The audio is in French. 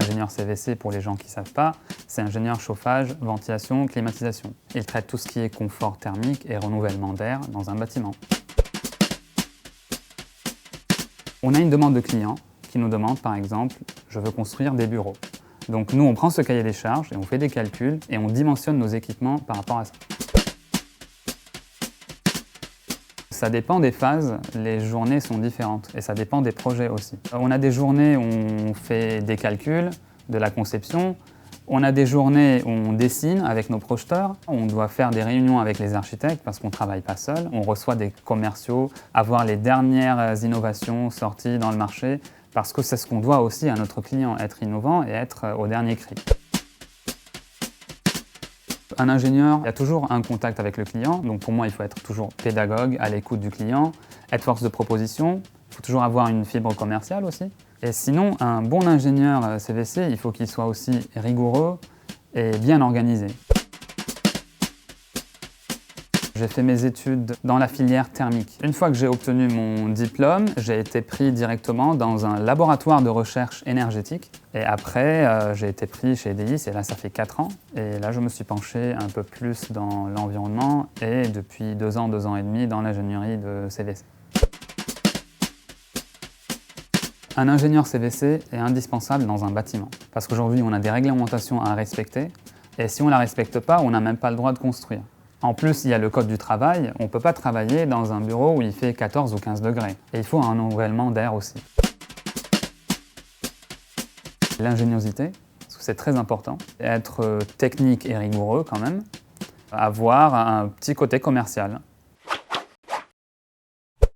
Ingénieur CVC, pour les gens qui ne savent pas, c'est ingénieur chauffage, ventilation, climatisation. Il traite tout ce qui est confort thermique et renouvellement d'air dans un bâtiment. On a une demande de client qui nous demande par exemple « je veux construire des bureaux ». Donc nous, on prend ce cahier des charges et on fait des calculs et on dimensionne nos équipements par rapport à ça. Ça dépend des phases, les journées sont différentes et ça dépend des projets aussi. On a des journées où on fait des calculs, de la conception. On a des journées où on dessine avec nos projeteurs. On doit faire des réunions avec les architectes parce qu'on ne travaille pas seul. On reçoit des commerciaux, avoir les dernières innovations sorties dans le marché parce que c'est ce qu'on doit aussi à notre client, être innovant et être au dernier cri. Un ingénieur a toujours un contact avec le client, donc pour moi il faut être toujours pédagogue, à l'écoute du client, être force de proposition, il faut toujours avoir une fibre commerciale aussi. Et sinon, un bon ingénieur CVC, il faut qu'il soit aussi rigoureux et bien organisé. J'ai fait mes études dans la filière thermique. Une fois que j'ai obtenu mon diplôme, j'ai été pris directement dans un laboratoire de recherche énergétique. Et après, j'ai été pris chez EDIS, et là, ça fait 4 ans. Et là, je me suis penché un peu plus dans l'environnement et depuis 2 ans et demi, dans l'ingénierie de CVC. Un ingénieur CVC est indispensable dans un bâtiment. Parce qu'aujourd'hui, on a des réglementations à respecter. Et si on ne la respecte pas, on n'a même pas le droit de construire. En plus, il y a le code du travail. On ne peut pas travailler dans un bureau où il fait 14 ou 15 degrés. Et il faut un renouvellement d'air aussi. L'ingéniosité, parce que c'est très important. Être technique et rigoureux quand même. Avoir un petit côté commercial.